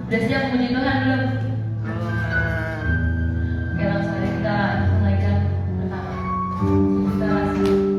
Udah siap puji Tuhan belum? Oke, langsung aja kita menaikkan pertama. Kita langsung.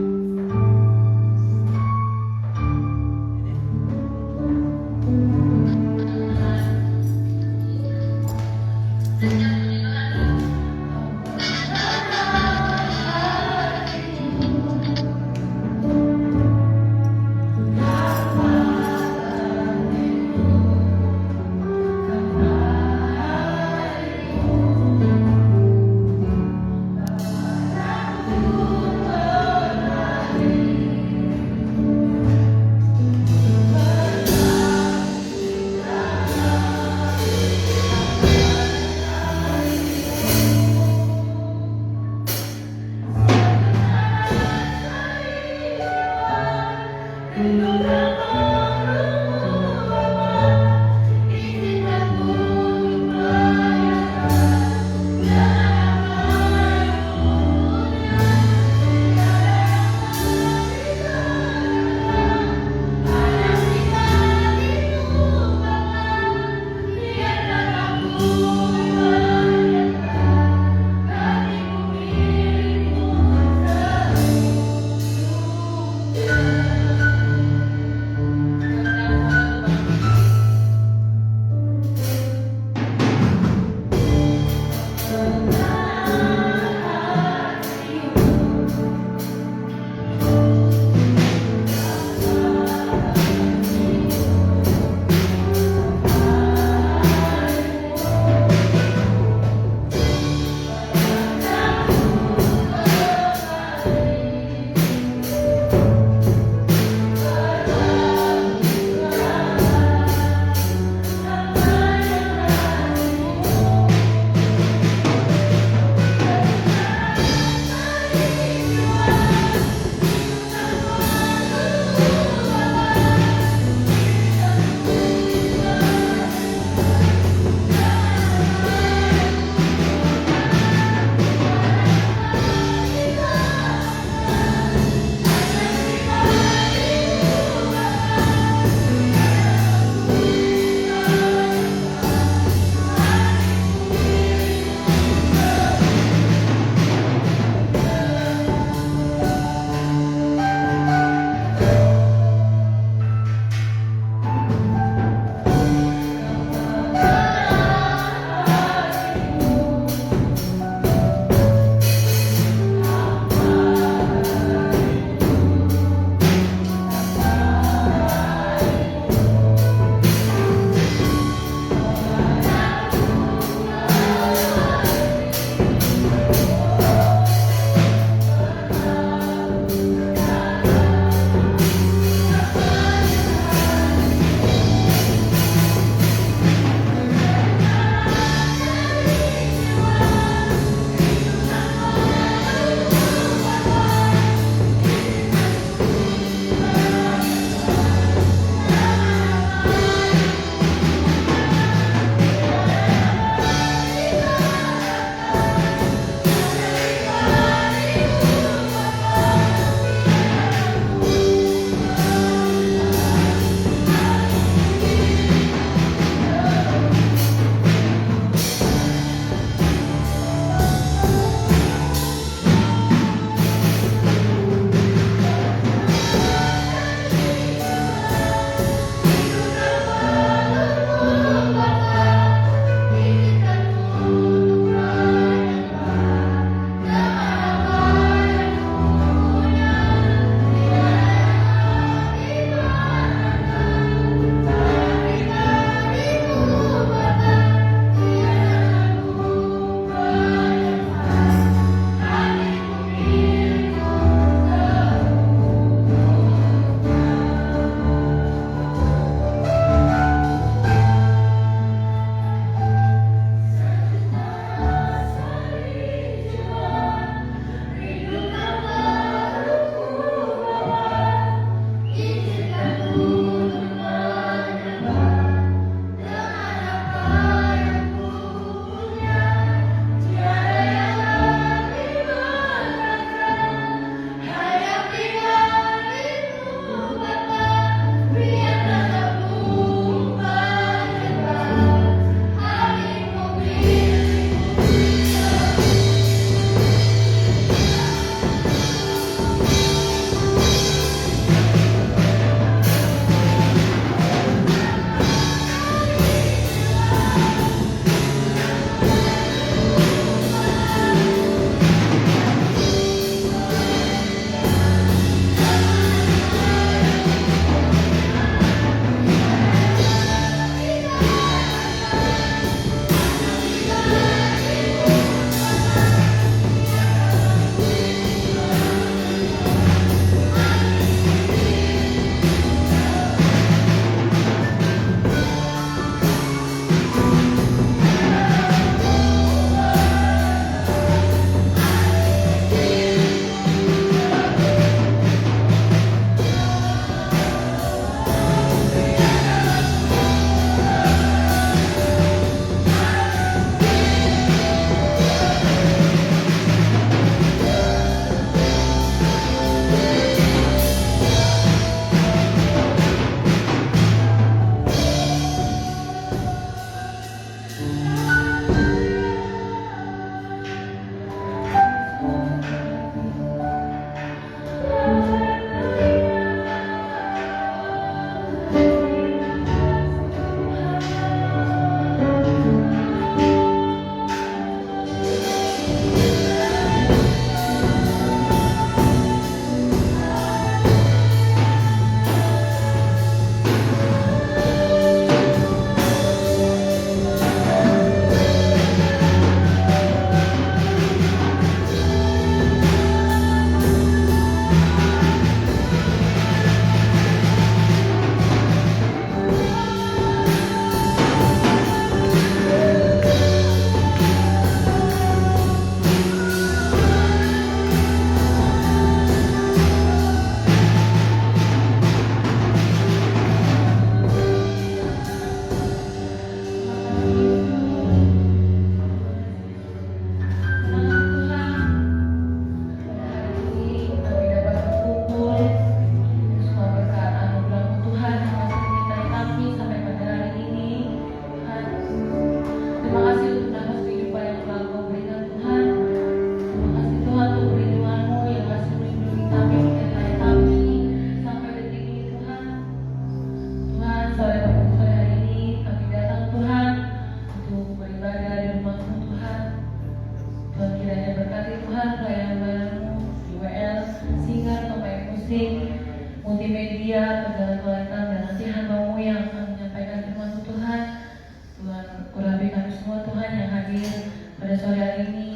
sore hari ini.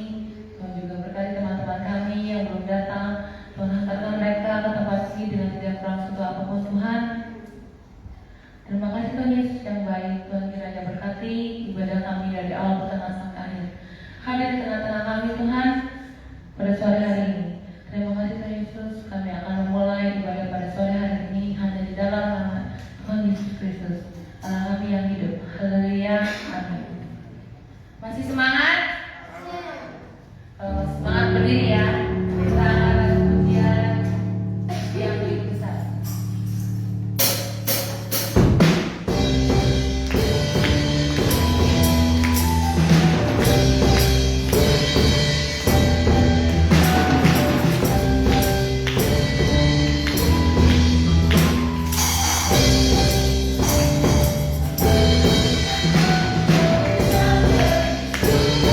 Tuhan juga berkati teman-teman kami yang belum datang. Tuhan hantarkan mereka ke tempat ini dengan tidak kurang suatu apapun Tuhan. Terima kasih Tuhan Yesus yang baik. Tuhan kiranya berkati ibadah kami dari awal pertengahan sampai akhir. Hadir di tengah-tengah kami Tuhan pada sore hari ini. Terima kasih Tuhan Yesus. Kami akan memulai ibadah pada sore hari ini hanya di dalam nama Tuhan Yesus Kristus, Allah kami yang hidup. Haleluya. Amin. Masih semangat? Kalau masih semangat berdiri ya. Kita akan pujian yang lebih besar. Thank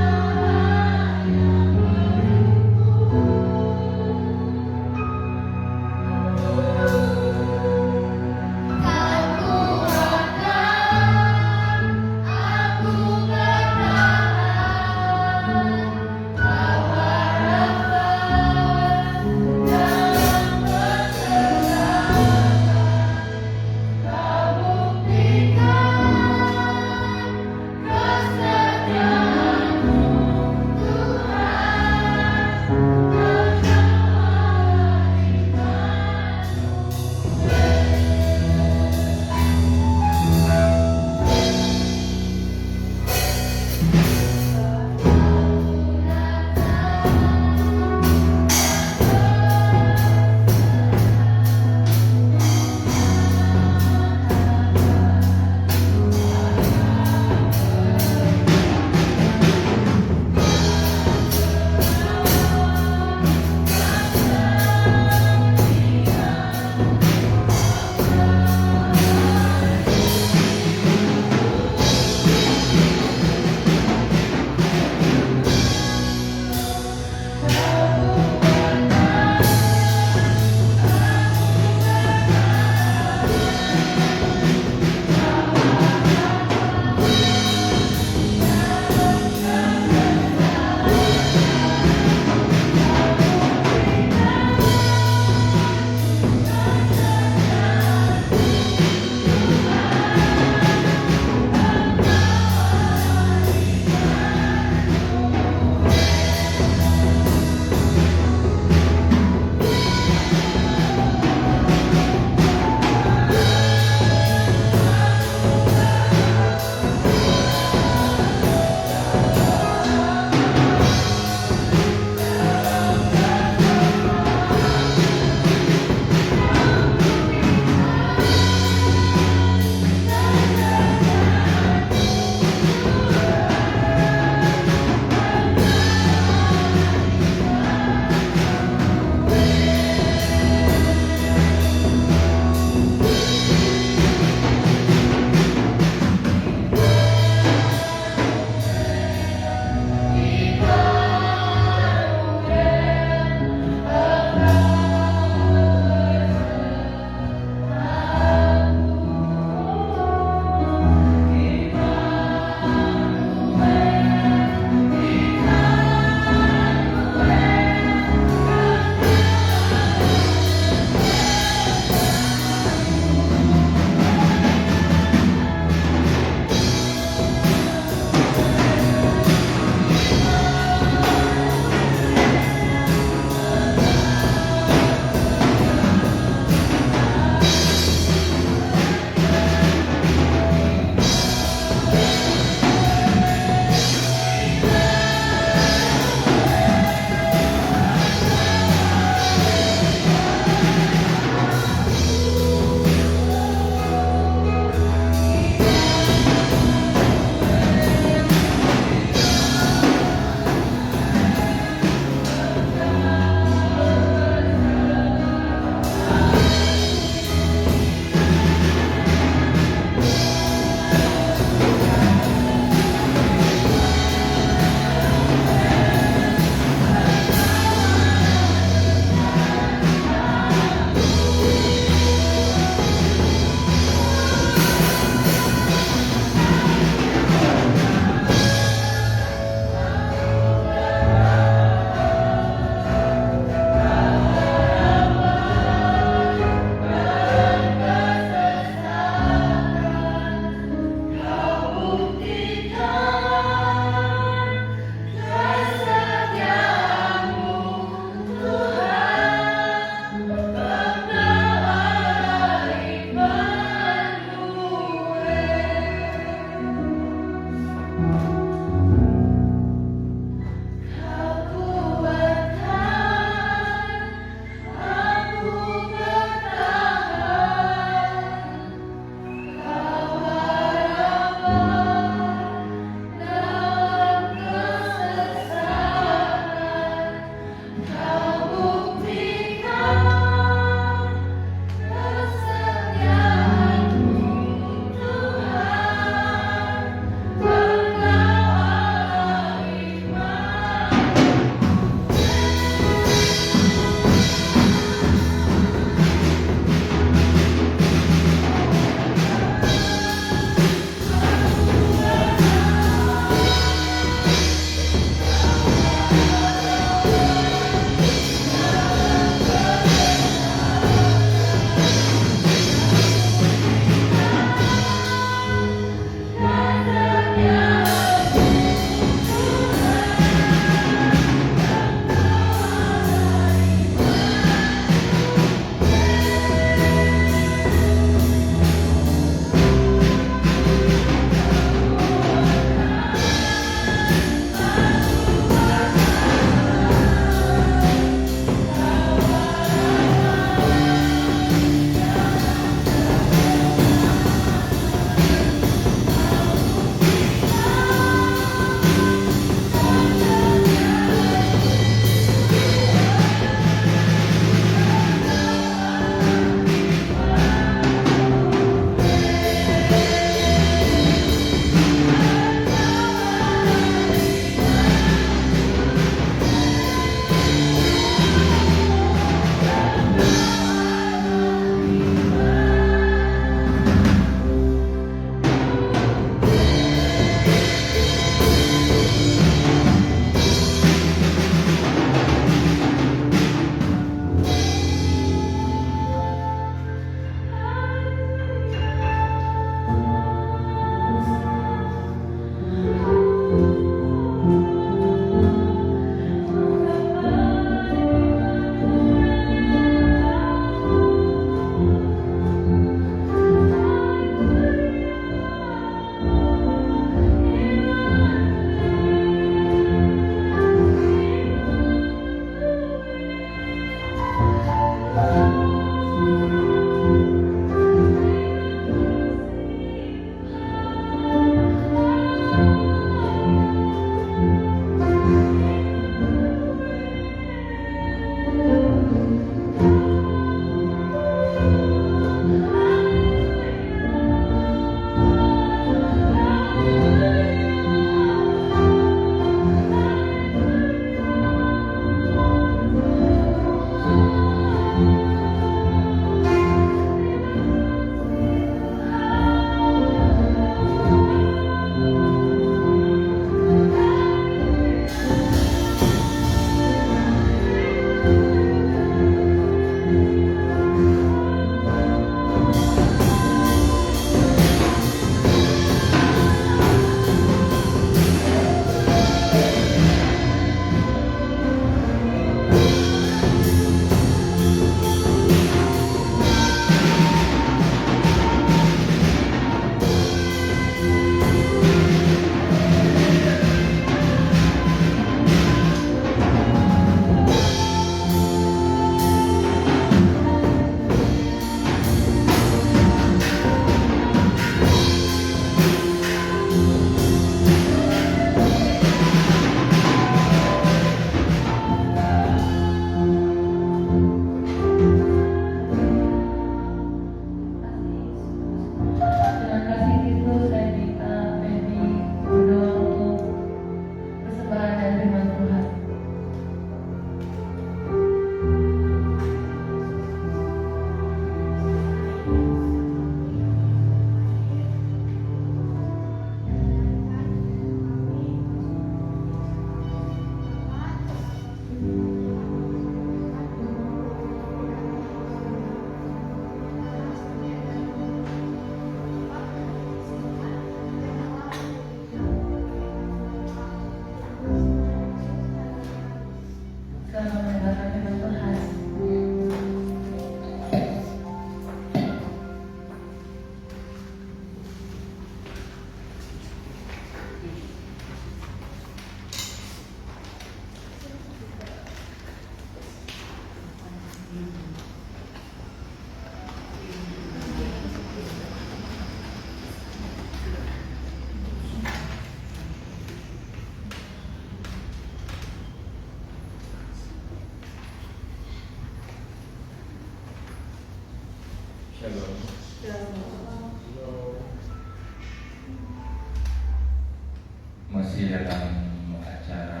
masih dalam acara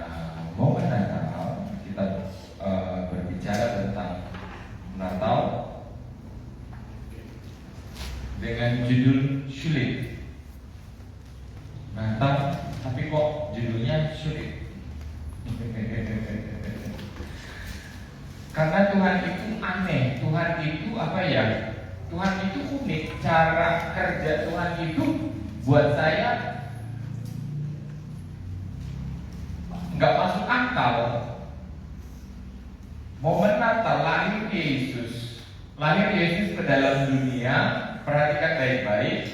momen Natal. Kita berbicara tentang Natal dengan judul sulit. Natal, tapi kok judulnya sulit? Karena Tuhan itu aneh, Tuhan itu apa ya? Tuhan itu unik, cara kerja Tuhan itu buat saya nggak masuk akal. Momen Natal, lahir Yesus ke dalam dunia. Perhatikan baik-baik.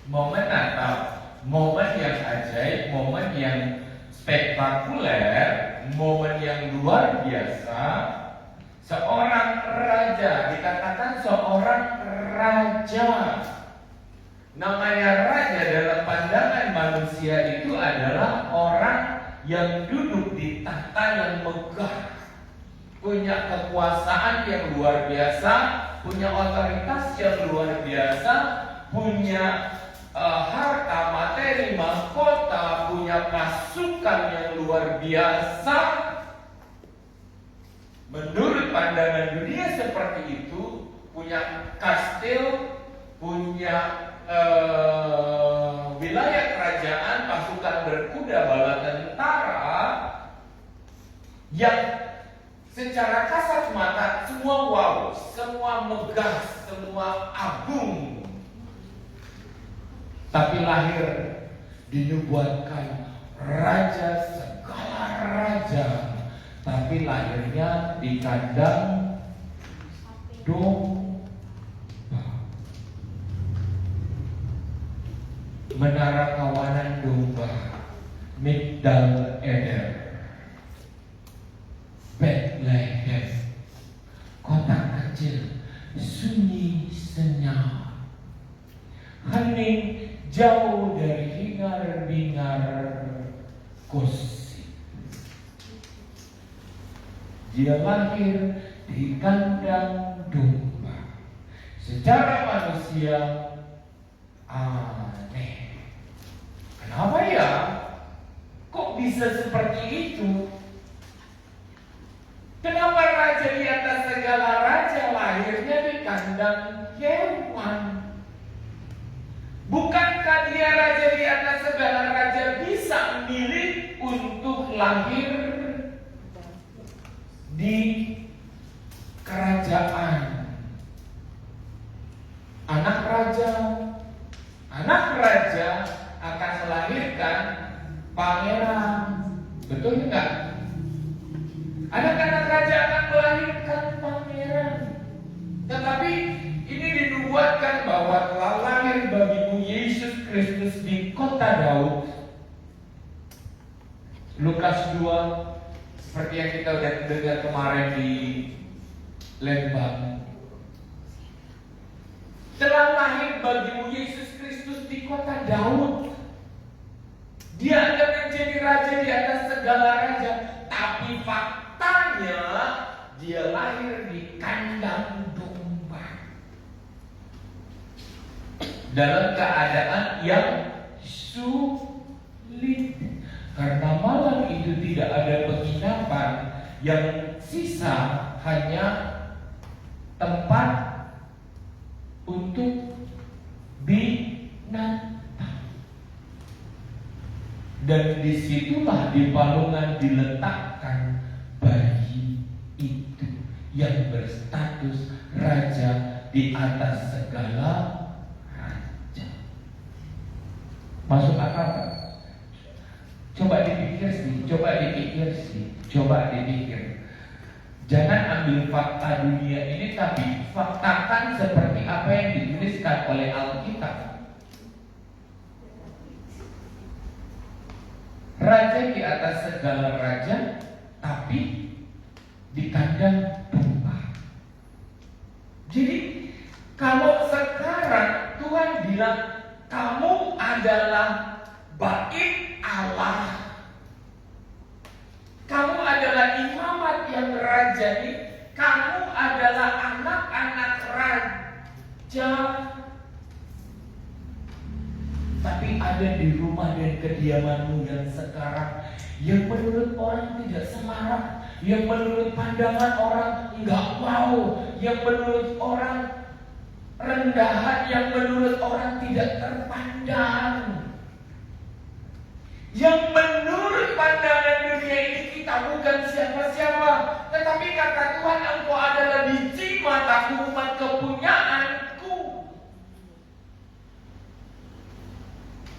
Momen Natal, momen yang ajaib, momen yang spektakuler, momen yang luar biasa. Seorang raja, dikatakan seorang raja. Namanya raja dalam pandangan manusia itu adalah orang yang duduk di tahta yang megah, punya kekuasaan yang luar biasa, punya otoritas yang luar biasa, punya harta, materi, mahkota, punya pasukan yang luar biasa. Menurut pandangan dunia seperti itu, punya kastil, punya wilayah kerajaan, pasukan berkuda, bala tentara, yang secara kasat mata semua wow, semua megah, semua agung. Tapi lahir dinubuatkan raja segala raja, tapi lahirnya di kandang domba. Menara kawanan domba, Migdal Eder, Bethlehem, kota kecil, sunyi senyap, hening jauh dari hingar-bingar gosip. Dia lahir di kandang domba. Secara manusia aneh. Kenapa ya? Kok bisa seperti itu? Kenapa raja di atas segala raja lahirnya di kandang hewan? Bukankah dia raja di atas segala raja bisa milih untuk lahir di kerajaan? Anak raja akan melahirkan pangeran, betul enggak? Anak-anak raja akan melahirkan pangeran. Tetapi ini dinubuatkan bahwa telah lahir bagimu Yesus Kristus di kota Daud. Lukas 2, seperti yang kita udah dengar kemarin di Lembang. Telah lahir bagimu Yesus Kristus di kota Daud. Dia akan menjadi raja di atas segala raja. Tapi faktanya dia lahir di kandang domba, dalam keadaan yang sulit. Karena malam itu tidak ada penginapan, yang sisa hanya tempat untuk binatang. Dan disitulah di palungan diletakkan bayi itu yang berstatus raja di atas segala raja. Masuk akal kan? Coba dipikir. Jangan ambil fakta dunia ini, tapi faktakan seperti apa yang dituliskan oleh Alkitab. Raja di atas segala raja, tapi di kandang domba. Jadi kalau sekarang Tuhan bilang kamu adalah bait Allah, kamu adalah imamat yang rajani, kamu adalah anak-anak raja. Tapi ada di rumah dan kediamanmu yang sekarang, yang menurut orang tidak semarak, yang menurut pandangan orang enggak wow, yang menurut orang rendahan, yang menurut orang tidak terpandang, yang menurut pandangan dunia ini kita bukan siapa-siapa, tetapi kata Tuhan, engkau adalah biji mataku, umat kepunyaanku.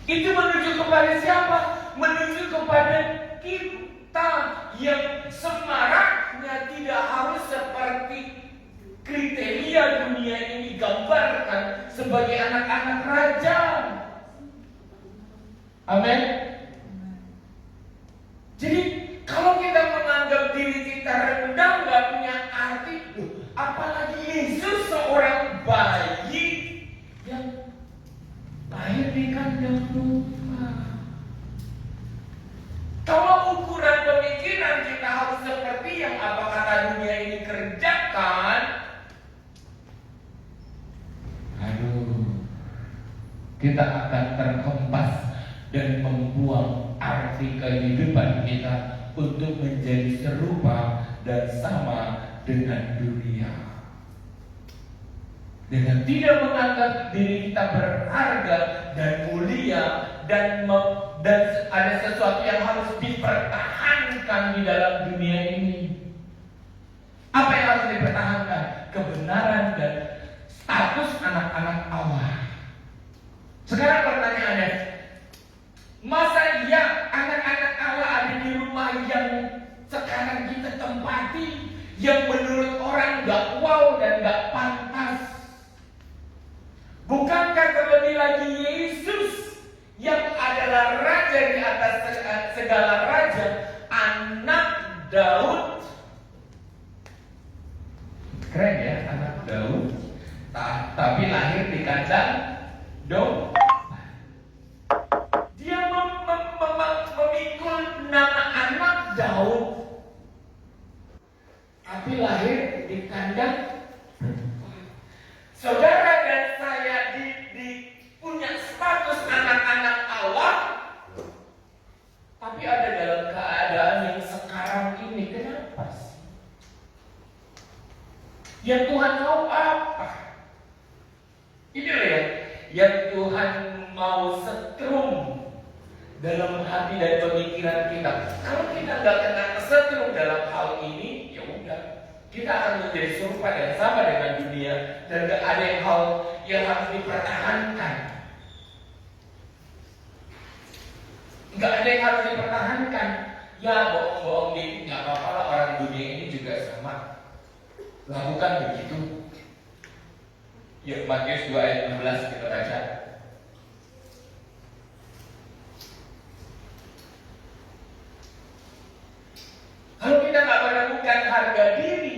Itu menuju kepada siapa? Menuju kepada kita yang semaraknya tidak harus seperti kriteria dunia ini gambarkan sebagai anak-anak raja. Amin. Jadi kalau kita menganggap diri kita rendah nggak punya arti, apalagi Yesus seorang bayi yang lahir di kandang domba. Kalau ukuran pemikiran kita harus seperti yang apa kata dunia ini kerjakan, kita akan terhempas dan membuang arti kehidupan kita untuk menjadi serupa dan sama dengan dunia. Dengan tidak menganggap diri kita berharga dan mulia dan ada sesuatu yang harus dipertahankan di dalam dunia ini. Apa yang harus dipertahankan? Kebenaran dan status anak-anak Allah. Sekarang pertanyaannya, masa iya anak-anak Allah ada di rumah yang sekarang kita tempati, yang menurut orang gak wow dan gak pantas? Bukankah terlebih lagi Yesus yang adalah raja di atas segala raja, anak Daud? Keren ya, anak Daud, tapi lahir di kandang domba. Dia memikul nama anak Daud, tapi lahir di kandang. Saudara dan saya punya status anak-anak Allah, tapi ada dalam keadaan yang sekarang ini. Kenapa sih? Yang Tuhan mau apa? Ini loh ya, yang Tuhan mau setrum dalam hati dan pemikiran kita. Kalau kita nggak kena kesetrum dalam hal ini, ya udah, kita akan menjadi serupa dan sama dengan dunia, dan nggak ada hal yang harus dipertahankan. Nggak ada yang harus dipertahankan. Ya bohong-bohong dikit nggak apa-apa lah, orang dunia ini juga sama. Lakukan begitu. Yuk Matius 2 ayat 16 kita baca. Kalau kita nggak menemukan harga diri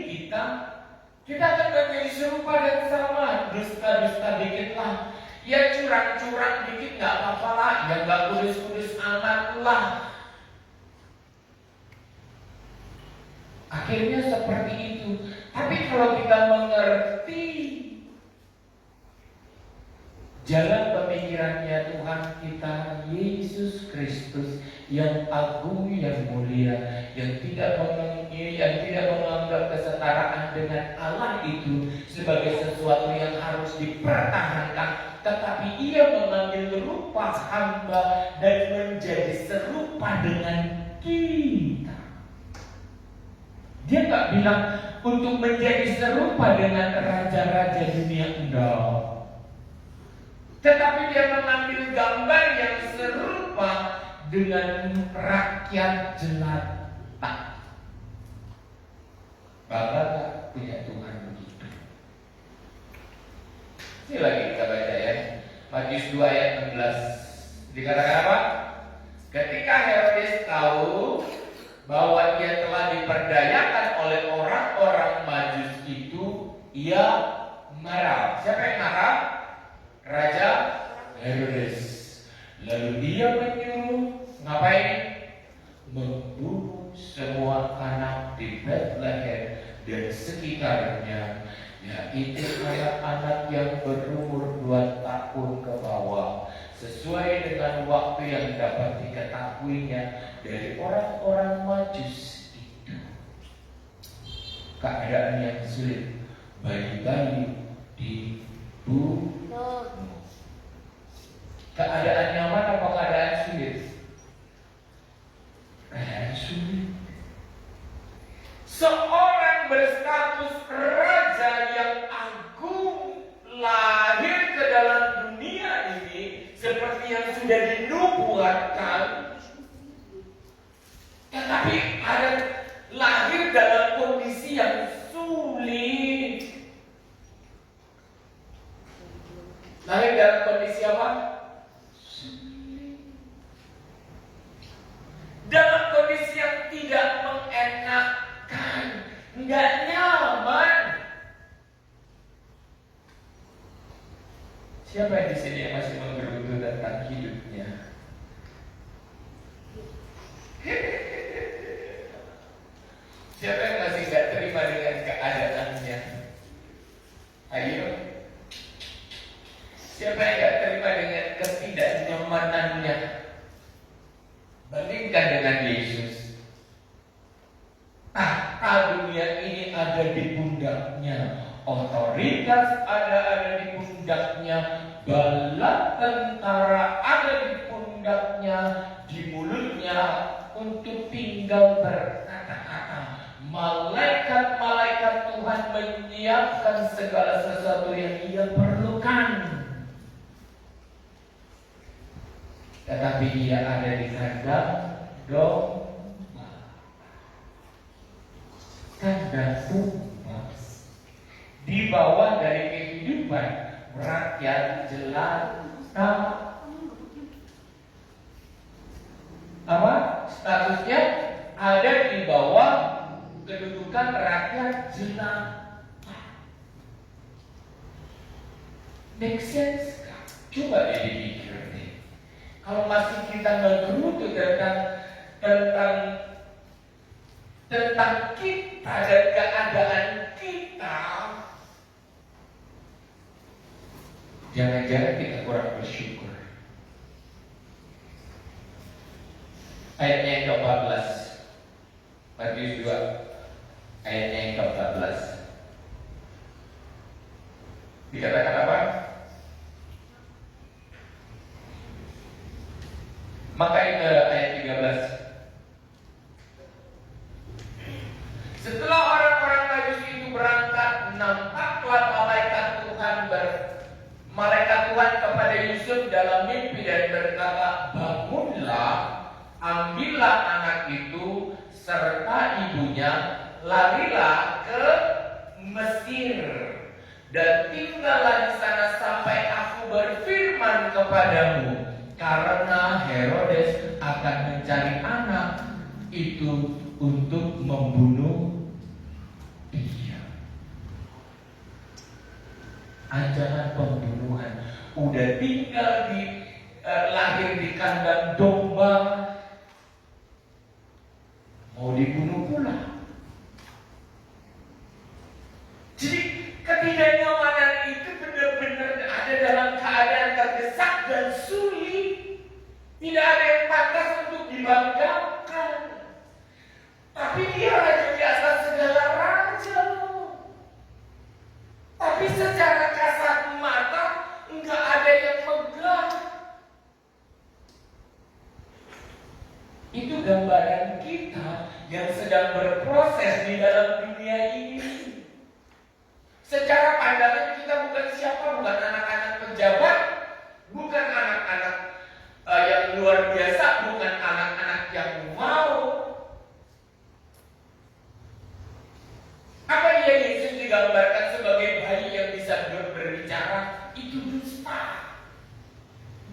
kita akan menjadi serupa dan sama. Dusta-dusta dikit lah, ya curang-curang dikit nggak apa-apa lah, ya nggak kudus-kudus amat lah. Akhirnya seperti itu. Tapi kalau kita mengerti jalan pemikirannya Tuhan kita Yesus Kristus yang agung, yang mulia, yang tidak menganggap kesetaraan dengan Allah itu sebagai sesuatu yang harus dipertahankan, tetapi ia mengambil rupa hamba dan menjadi serupa dengan kita. Dia nggak bilang untuk menjadi serupa dengan raja-raja dunia, enggak. Tetapi dia mengambil gambar yang serupa dengan rakyat jelata. Bangga tak punya Tuhan begitu? Ini lagi kita baca ya, Matius 2 ayat 16. Dikatakan apa? Ketika Herodes tahu bahwa dia telah diperdayakan oleh orang-orang Majus itu, ia marah. Siapa yang marah? Raja Herodes. Lalu dia menyuruh ngapain? Membunuh semua anak di Bethlehem dan sekitarnya, yaitu anak-anak yang berumur 2 tahun ke bawah, sesuai dengan waktu yang dapat diketahuinya dari orang-orang Majus itu. Keadaan yang sulit, bayi-bayi dibunuh. Keadaan nyaman apa keadaan sulit? Keadaan sulit. Seorang berstatus raja yang agung lahir ke dalam dunia ini seperti yang sudah dinubuatkan, tetapi ada lahir dalam kondisi yang sulit. Lahir dalam kondisi apa? Sulit. Dalam kondisi yang tidak mengenakan, nggak nyaman. Siapa yang di sini yang masih menggerutu tentang hidupnya? Siapa yang masih nggak terima dengan keadaannya? Ayo. Siapa yang nggak terima dengan ketidaknyamanannya? Bandingkan dengan Yesus. Dunia ini ada di pundaknya, otoritas ada di pundaknya, bala tentara ada di pundaknya, di mulutnya untuk tinggal berkata-kata. Malaikat-malaikat Tuhan menyiapkan segala sesuatu yang ia perlukan. Tetapi ia ada di kandang domba. Kandang domba di bawah dari kehidupan rakyat jelata. Apa? Statusnya ada di bawah kedudukan rakyat jelata. Make sense? Coba deh dipikir deh. Kalau masih kita ngegerutu tentang kita dan keadaan kita, jangan-jangan kita kurang bersyukur. Ayatnya yang ke-14, Matius 2, ayatnya yang ke-14. Dikatakan apa? Maka ayat 13. Setelah orang-orang Majus itu berangkat, nampaklah malaikat Tuhan kepada Yusuf dalam mimpi dan berkata, bangunlah, ambillah anak itu serta ibunya, larilah ke Mesir dan tinggallah di sana sampai aku berfirman kepadamu, karena Herodes akan mencari anak itu untuk membunuh dia. Ancaman pembunuhan. Udah tinggal lahir di kandang domba, mau dibunuh pula. Jadi ketidaknyamanan itu benar-benar ada dalam keadaan terdesak dan sulit. Tidak ada yang pantas untuk dibanggakan. Tapi dia raja di atas segala raja. Tapi secara kasat mata enggak ada yang megah. Itu gambaran kita yang sedang berproses di dalam dunia ini. Secara pandangan kita bukan siapa, bukan anak-anak pejabat, bukan anak-anak yang luar biasa, bukan anak-anak yang mau. Apa dia Yesus digambarkan sebagai bayi yang bisa berbicara? Itu dusta.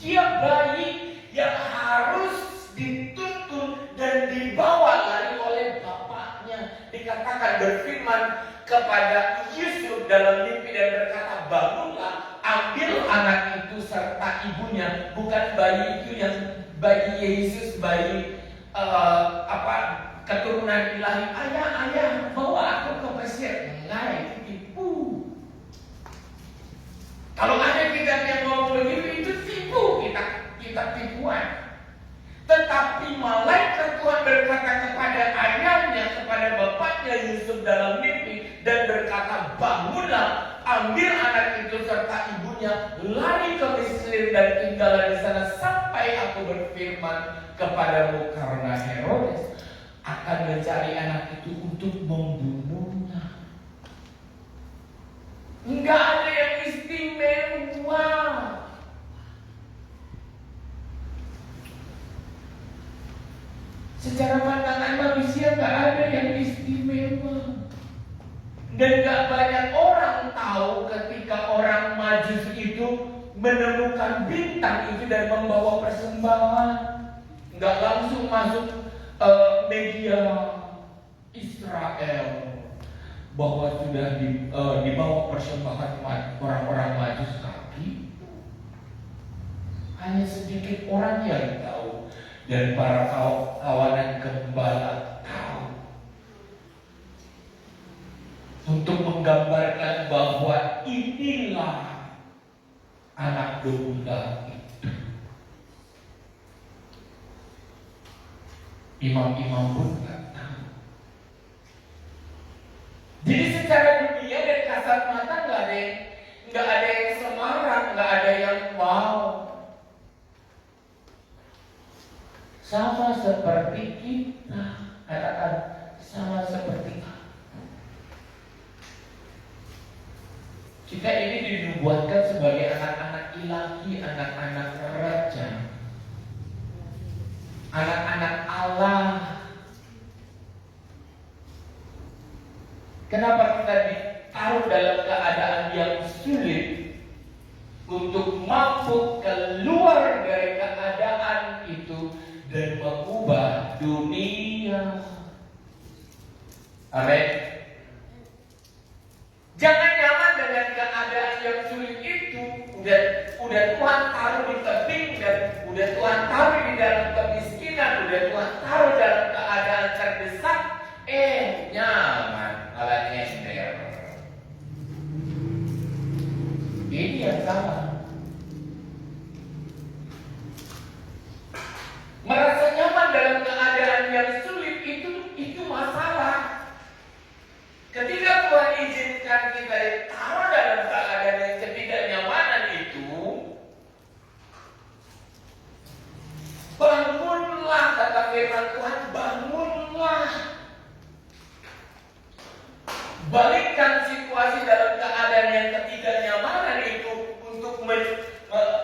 Dia bayi yang harus dituntun dan dibawa lari oleh bapaknya. Dikatakan berfirman kepada Yusuf dalam mimpi dan berkata, bangunlah, ambil anak itu serta ibunya. Bukan bayi itu yang bayi Yesus, bayi keturunan ilahi. Ayah, bawa aku ke Mesir. Enggak, itu tipu. Kalau ada kitab yang ngomong begitu, itu tipu. Kita Yusuf dalam mimpi dan berkata, bangunlah, ambil anak itu serta ibunya, lari ke Mesir dan tinggallah di sana sampai aku berfirman kepadamu, karena Herodes akan mencari anak itu untuk membunuhnya. Enggak ada yang istimewa. Secara pandangan manusia nggak ada yang istimewa. Dan nggak banyak orang tahu ketika orang Majus itu menemukan bintang itu dan membawa persembahan. Nggak langsung masuk media Israel bahwa sudah dibawa persembahan orang-orang Majus kaki. Hanya sedikit orang yang tahu. Dan para kawanan gembala tahu. Untuk menggambarkan bahwa inilah anak domba itu. Imam-imam pun nggak tahu. Jadi secara dunia dan kasat mata nggak ada yang semarak, nggak ada yang wow. Sama seperti kita, katakan sama seperti kita ini dinubuatkan sebagai anak-anak ilahi, anak-anak raja, anak-anak Allah. Kenapa kita ditaruh dalam keadaan yang sulit untuk mampu keluar dari keadaan itu dan mengubah dunia? Amin. Jangan nyaman dengan keadaan yang sulit itu. Udah Tuhan taruh di tebing dan udah Tuhan taruh di dalam kemiskinan, udah Tuhan taruh dalam keadaan terdesak. Nyaman, malah nyender. Ini yang salah. Merasa nyaman dalam keadaan yang sulit itu masalah. Ketika Tuhan izinkan kita taruh dalam keadaan yang ketidaknyamanan itu, bangunlah, kata firman Tuhan, bangunlah. Balikkan situasi dalam keadaan yang ketidaknyamanan itu untuk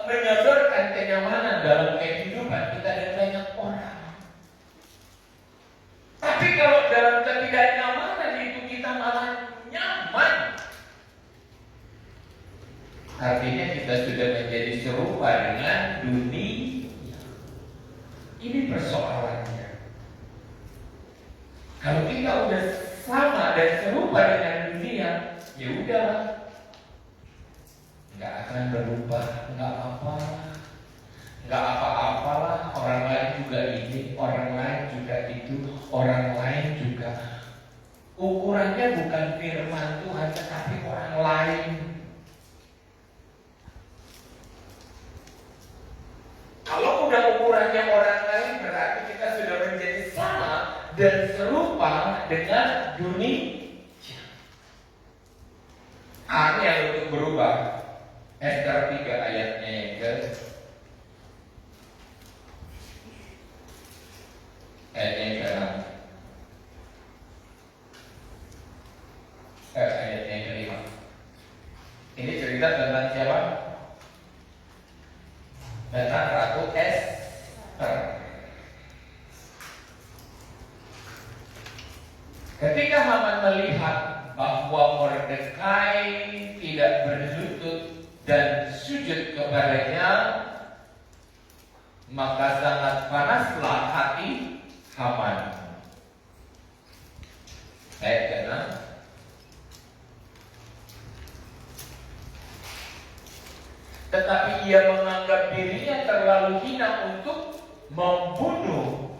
menyodorkan kenyamanan dalam kehidupan kita dan banyak orang. Tapi kalau dalam ketidaknyamanan itu kita malah nyaman, artinya kita sudah menjadi serupa dengan dunia. Ini persoalannya. Kalau kita udah sama dan serupa dengan dunia, ya udah, nggak akan berubah, nggak apa-apalah. Orang lain juga ini, orang lain juga itu, orang lain juga. Ukurannya bukan firman Tuhan, tetapi orang lain. Kalau udah ukurannya orang lain, berarti kita sudah menjadi sama dan serupa dengan dunia. Hanya untuk berubah. Ester 3 ayatnya yang ke ayatnya yang ke-6. Ayatnya yang ke-5. Ini cerita tentang siapa? Tentang Ratu Ester. Ketika Haman melihat bahwa Mordekai tidak berlutut dan sujud kepadanya, maka sangat panaslah hati Haman. Ayat ke-6. Tetapi ia menganggap dirinya terlalu hina untuk membunuh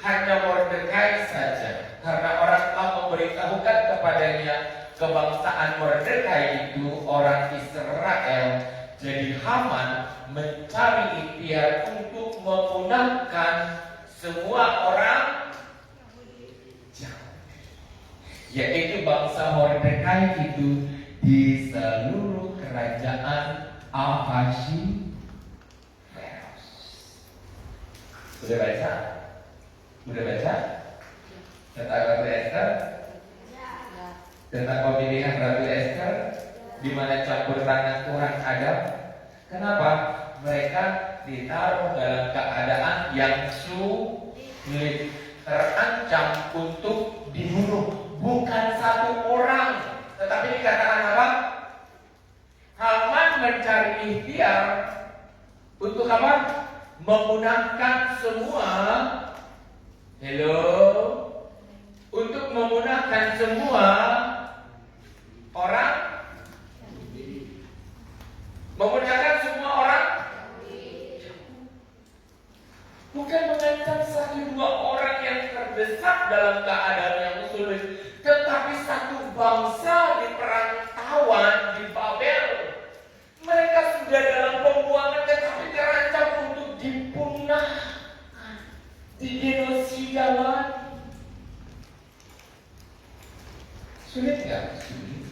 hanya Mordekai saja, karena orang telah memberitahukan kepadanya kebangsaan Mordekai itu orang Israel. Jadi Haman mencari ikhtiar untuk memunahkan semua orang Yahudi. yaitu bangsa Mordekai itu di seluruh kerajaan Ahasveros. Sudah baca? Sudah baca? Tentang Ratu Ester? Tentang pemilihan Ratu Ester, di mana campur tangan Tuhan ada. Kenapa? Mereka ditaruh dalam keadaan yang sulit, terancam untuk dibunuh. Bukan satu orang, tetapi dikatakan apa? Haman mencari ikhtiar untuk apa? Memunahkan semua. Hello, untuk memunahkan semua orang, memunahkan semua orang, bukan mengancam satu dua orang yang terdesak dalam keadaan yang sulit, tetapi satu bangsa di perantauan di Babel. Mereka sudah dalam pembuangan, tetapi terancam untuk dipunahkan, digenosida lagi. Sulit nggak? Sulit.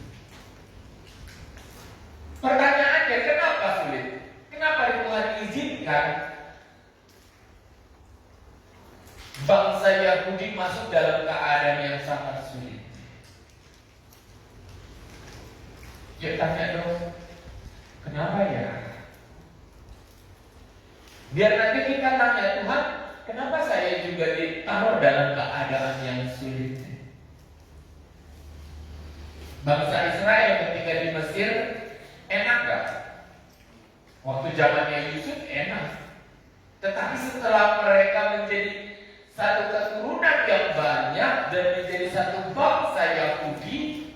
Pertanyaannya, kenapa sulit? Kenapa Tuhan izinkan bangsa Yahudi masuk dalam keadaan yang sangat sulit? Ya tanya dong, kenapa ya? Biar nanti kita tanya, Tuhan, kenapa saya juga ditaruh dalam keadaan yang sulit? Bangsa Israel ketika di Mesir enak gak? Waktu zamannya Yusuf enak. Tetapi setelah mereka menjadi satu keturunan yang banyak dan menjadi satu bangsa Yahudi,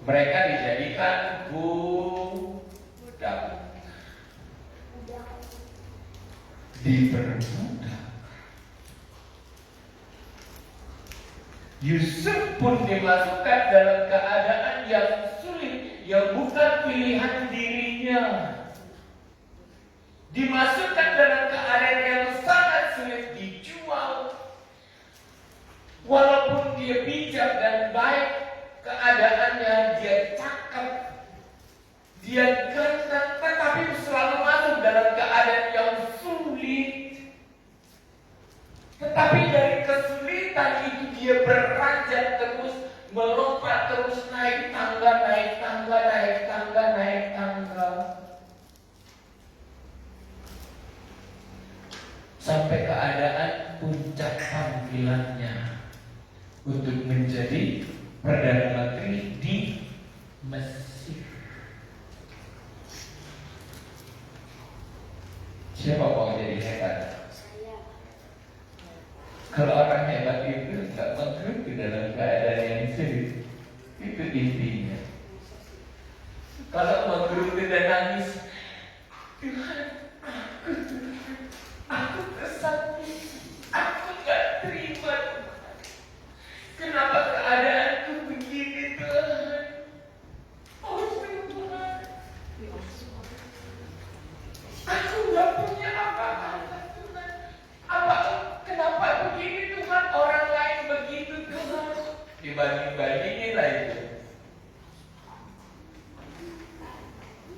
mereka dijadikan budak, diperbudak. Yusuf pun dimasukkan dalam keadaan yang sulit, yang bukan pilihan dirinya. Dimasukkan dalam keadaan yang sangat sulit, dijual. Walaupun dia bijak dan baik keadaannya, dia cakep, dia ganteng, tetapi selalu masuk dalam keadaan yang sulit. Tetapi dari kesulitan itu dia beranjak terus, melompat terus, naik tangga, naik tangga, naik tangga, naik tangga, sampai keadaan puncak panggilannya untuk menjadi Perdana Menteri di Mesir. Siapa mau jadi hebat? Kalau orang hebat itu tidak menggerutu dalam keadaan yang sulit, itu intinya. Kalau menggerutu dan nangis, Tuhan, aku tersakiti, aku gak terima. Kenapa keadaanku begini, Tuhan? Oh Tuhan, aku gak punya apa-apa, Tuhan. Kenapa begini, Tuhan? Orang lain begitu, Tuhan. Dibanding-bandingin lah itu.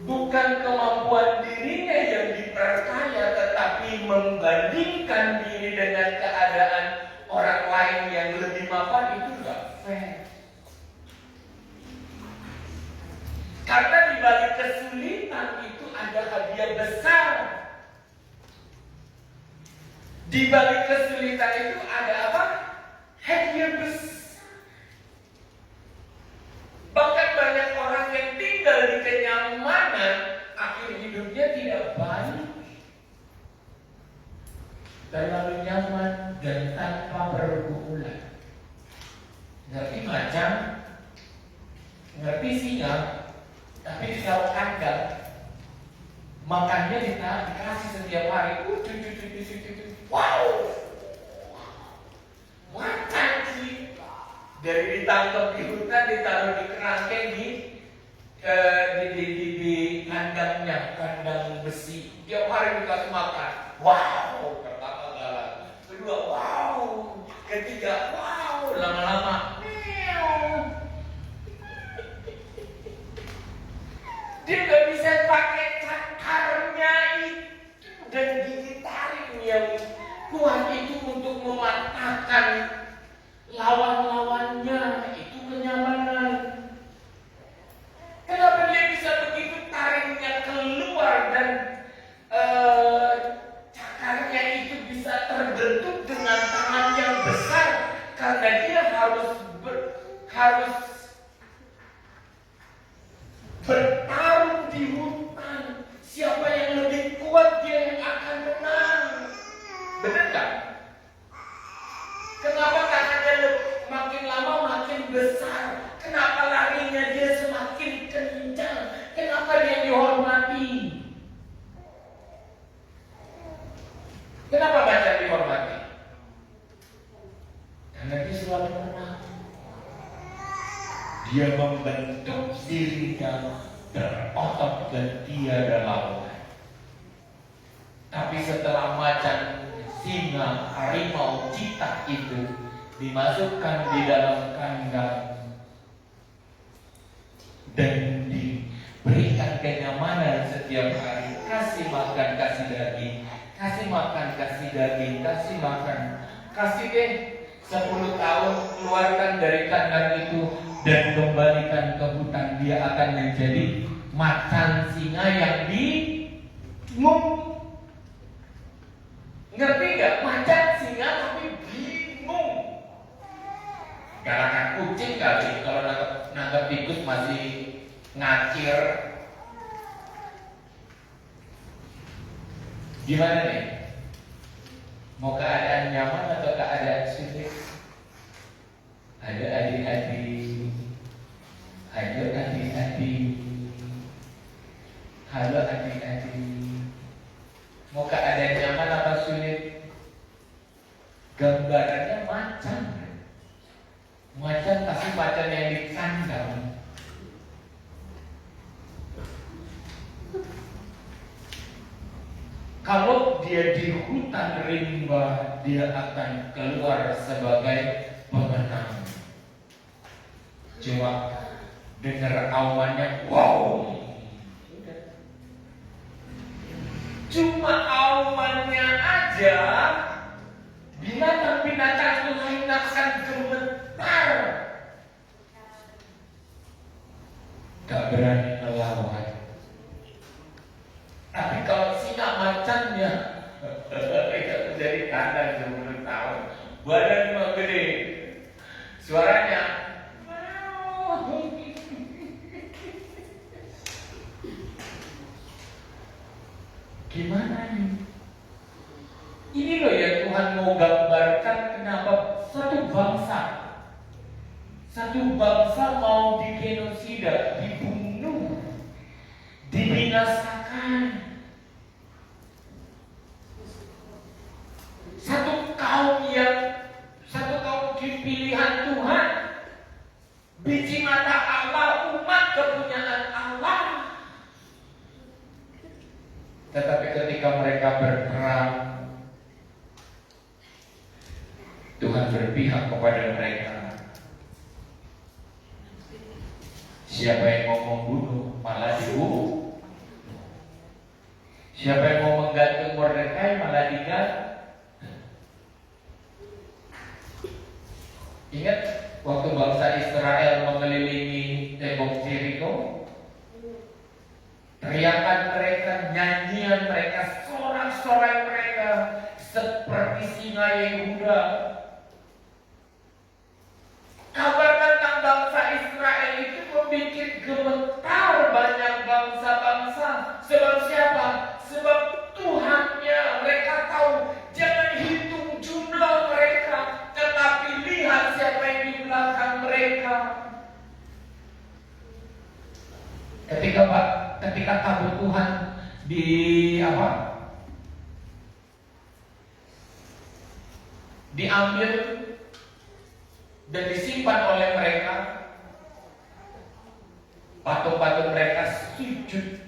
Bukan kemampuan dirinya yang diperkaya, tetapi membandingkan diri dengan keadaan orang lain yang lebih mapan, itu gak fair. Karena di balik kesulitan itu ada hadiah besar. Di balik kesulitan itu ada apa? Hadiah besar. Bahkan banyak orang yang tinggal di kenyamanan, akhir hidupnya tidak baik, terlalu nyaman dan tanpa pergumulan. Ngerti macam, ngerti singa, tapi ditaruh kandang, makannya dikasih setiap hari. Wow, makan sih. Dari ditangkap di hutan, ditaruh di kerangkeng di kandangnya, kandang besi. Tiap hari dikasih makan. Wow, pertama kali, kedua wow, ketiga wow, lama-lama yang kuat itu untuk mematahkan lawan-lawannya, itu kenyamanan. Kenapa dia bisa begitu taringnya keluar dan cakarnya itu bisa terbentuk dengan tangan yang besar? Karena dia harus bertarung di hutan. Siapa yang lebih kuat dia yang akan menang. Benar kan? Kenapa tangannya makin lama makin besar? Kenapa larinya dia semakin kencang? Kenapa dia dihormati? Kenapa macan dihormati? Karena dia selalu menang. Dia membentuk dirinya berotot dan tiada lawan. Tapi setelah macan, singa, harimau, citah itu dimasukkan di dalam kandang dan diberikan kenyamanan setiap hari, kasih makan, kasih daging, kasih makan, kasih daging, kasih makan, kasih deh 10 tahun, keluarkan dari kandang itu dan kembalikan ke hutan. Dia akan menjadi macan singa yang bingung. Ngerti gak? Macan singa tapi bingung. Galakan kucing kali, kalau nangkep tikus masih ngacir. Gimana nih? Mau keadaan nyaman atau keadaan sulit? Ada adik-adik. Halo adik-adik. Halo adik-adik. Mau keadaan nyaman apa sulit? Gambarannya macan. Macan pasti macan yang di kandang. Kalau dia di hutan rimba, dia akan keluar sebagai pemenang. Coba dengar aumannya, wow. Cuma aumannya aja, binatang-binatang lain akan gemetar. Gak berani melawan. Tapi kalau singa macannya jadi kandang 10 tahun, badan mah gede, suaranya gimana nih? Ini loh yang Tuhan mau gambarkan kenapa satu bangsa mau digenosida, dibunuh, dibinasakan. Satu kaum pilihan Tuhan, biji mata Allah, umat kepunyaan Allah. Tetapi ketika mereka berperang, Tuhan berpihak kepada mereka. Siapa yang mau membunuh malah dibunuh. Siapa yang mau menggantung Mordekai malah digantung. Ingat waktu bangsa Israel mengelilingi tembok Jericho, teriakan mereka, nyanyian mereka, sorak-sorai mereka seperti singa Yehuda. Kabar tentang bangsa Israel itu membuat gemetar banyak bangsa-bangsa. Sebab siapa? Sebab Tuhannya. Mereka tahu, jangan hitung jumlah mereka, tetapi lihat siapa yang di belakang mereka. Ketika tabut Tuhan diambil dan disimpan oleh mereka, patung-patung mereka sujud.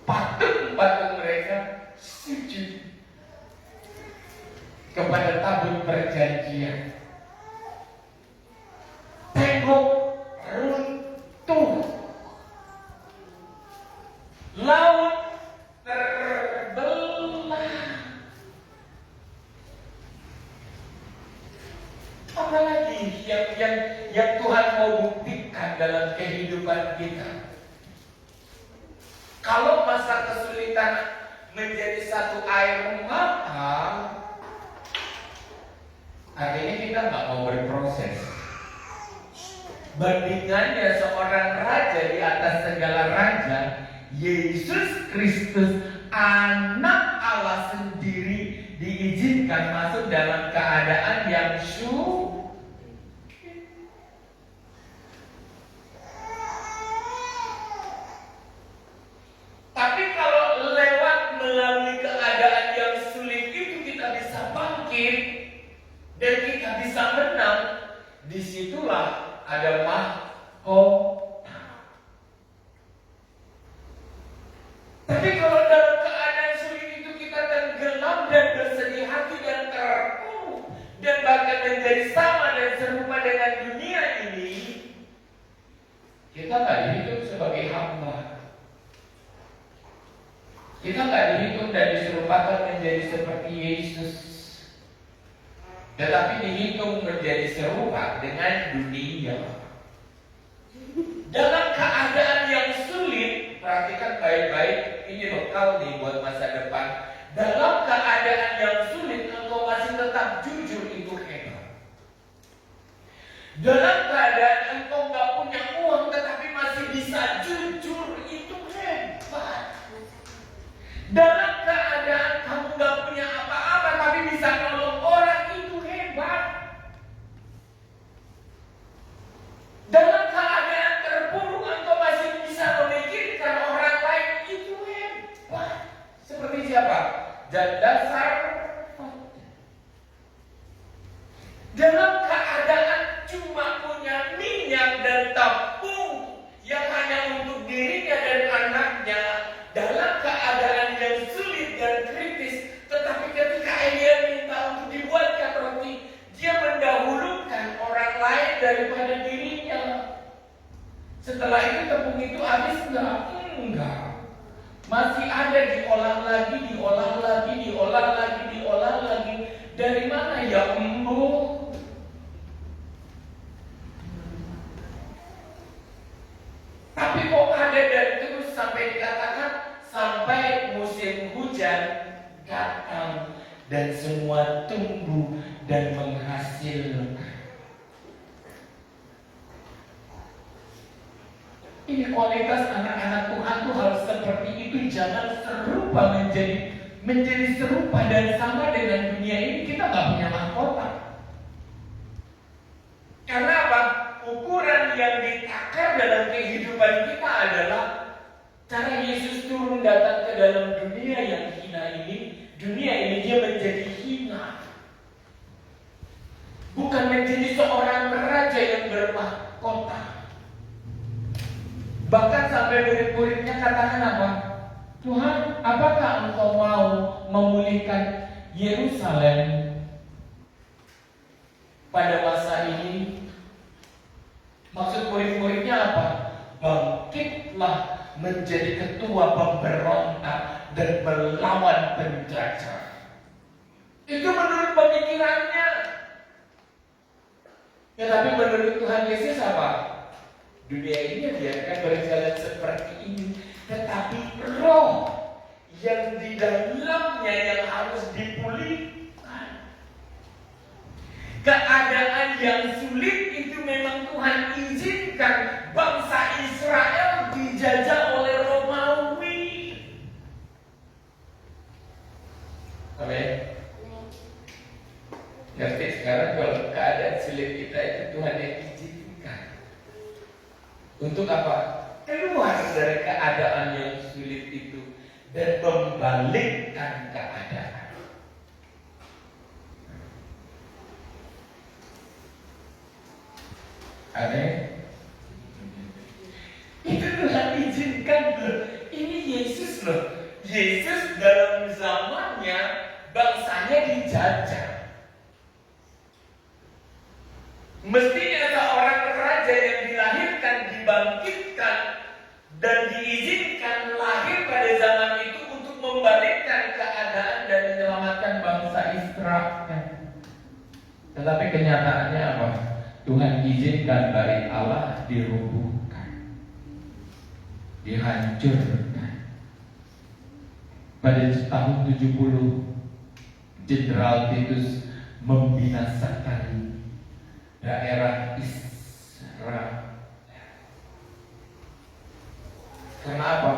Patung-patung mereka sujud kepada tabut perjanjian. Tembok runtuh, laut terbelah. yang Tuhan mau buktikan dalam kehidupan kita. Kalau masa kesulitan menjadi satu air mata, artinya kita nggak mau berproses. Bandingannya seorang raja di atas segala raja, Yesus Kristus, Anak Allah sendiri, diizinkan masuk dalam keadaan yang Tapi kalau lewat melalui keadaan yang sulit itu kita bisa bangkit dan kita bisa menang. Disitulah ada mahkota. Tapi kalau dalam keadaan sulit itu kita tenggelam dan bersedih hati dan terpuruk dan bahkan menjadi sama dan serupa dengan dunia ini, kita nggak dihitung sebagai hamba. Kita nggak dihitung dan diserupakan menjadi seperti Yesus, tetapi dihitung menjadi serupa dengan dunia. Dalam keadaan yang sulit, perhatikan baik-baik, ini bekal nih buat masa depan. Dalam keadaan yang sulit, engkau masih tetap jujur, itu hebat. Dalam keadaan engkau nggak punya uang, tetapi masih bisa jujur, itu hebat. Dalam keadaan kamu gak punya apa-apa tapi bisa nolong orang, itu hebat. Dalam keadaan terpuruk engkau masih bisa memikirkan orang lain, itu hebat. Seperti siapa? Janda Sarfat. Dalam keadaan cuma punya minyak dan tepung yang hanya untuk dirinya dan anaknya, dalam keadaan yang sulit dan kritis, tetapi ketika Elia minta untuk dibuatkan roti, dia mendahulukan orang lain daripada dirinya. Setelah itu tepung itu habis enggak? Enggak. Masih ada, diolah lagi, diolah lagi, diolah lagi, diolah lagi. Dari mana ya, Embu? Tapi kok ada dan terus sampai dikatakan sampai musim hujan datang dan semua tumbuh dan menghasilkan. Ini kualitas anak-anak Tuhan tuh harus seperti itu, jangan serupa menjadi serupa dan sama dengan dunia ini. Kita nggak punya mahkota. Karena apa? Ukuran yang ditakar dalam kehidupan kita adalah cara Yesus turun datang ke dalam dunia yang hina ini. Dunia ini dia menjadi hina, bukan menjadi seorang raja yang bermahkota. Bahkan sampai murid-muridnya katakan apa? Tuhan, apakah engkau mau memulihkan Yerusalem pada masa ini? Maksud murid-muridnya apa? Bangkitlah menjadi ketua pemberontak dan melawan penjajah. Itu menurut pemikirannya. Ya, tapi menurut Tuhan Yesus apa? Dunia ini biarkan berjalan seperti ini, tetapi roh yang di dalamnya yang harus dipulihkan. Keadaan yang sulit itu memang Tuhan izinkan bangsa Israel dijajah oleh Romawi. Amin. Ngerti sekarang kalau keadaan sulit kita itu Tuhan yang izinkan. Untuk apa? Keluar dari keadaan yang sulit itu dan membalikkan keadaan. Aneh. Itu Tuhan izinkan loh. Ini Yesus loh. Yesus dalam zamannya bangsanya dijajah. Mestinya seorang raja yang dilahirkan, dibangkitkan dan diizinkan lahir pada zaman itu untuk membalikkan keadaan dan menyelamatkan bangsa Israel. Tetapi kenyataannya apa? Tuhan izinkan bait Allah dirubuhkan, dihancurkan. Pada tahun 70, Jenderal Titus membinasakan daerah Israel. Kenapa?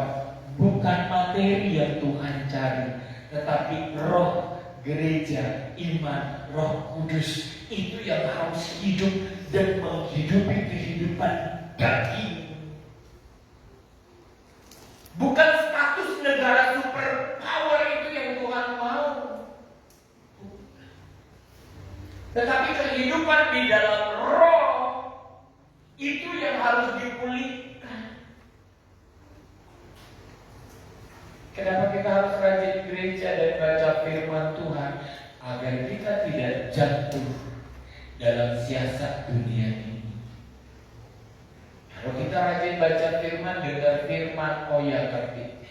Bukan materi yang Tuhan cari, tetapi roh gereja, iman, Roh Kudus itu yang harus hidup dan menghidupi kehidupan daging. Bukan status negara superpower itu yang Tuhan mau, tetapi kehidupan di dalam roh itu yang harus dipulihkan. Kenapa kita harus rajin gereja dan baca firman Tuhan? Agar kita tidak jatuh dalam siasat dunia ini. Kalau kita rajin baca firman, dengar firman, oh ya ngerti.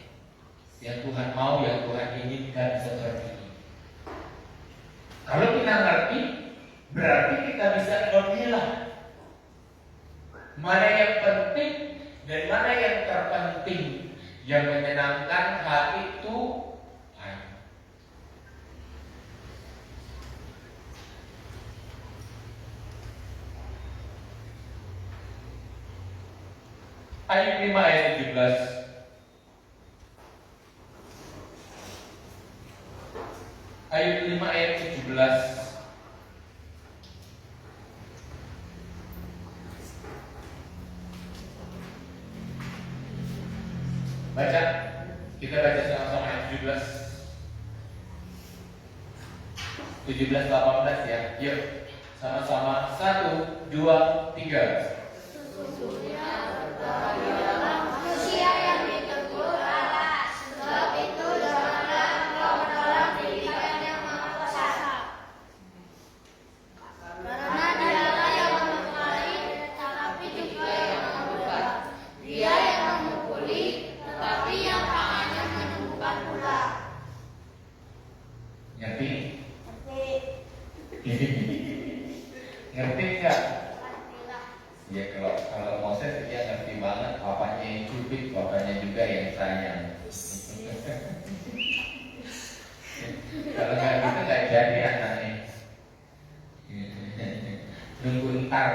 Yang Tuhan mau, yang Tuhan inginkan seperti ini. Kalau kita ngerti, berarti kita bisa memilah mana yang penting dan mana yang terpenting. Yang menyenangkan hati Tuhan. Ayat 5 ayat 17. Ayat 5 ayat 17. Baca, kita baca sama-sama ayat 17 18 ya. Yuk, sama-sama 1, 2, 3. Sesungguhnya berbahagialah manusia yang ditegur Allah, sebab itu janganlah engkau menolak didikan yang Maha Kuasa. Karena Dialah yang memulai, tetapi juga yang mengubah. Dia yang memukuli, tetapi yang tangannya menyembuhkan pula. Ngerti? Ngerti nggak? Ya kalau Moses dia ngerti banget, bapaknya yang cubit, bapaknya juga yang sayang. Kalau nggak gitu nggak jadi anaknya. Nunggu entar.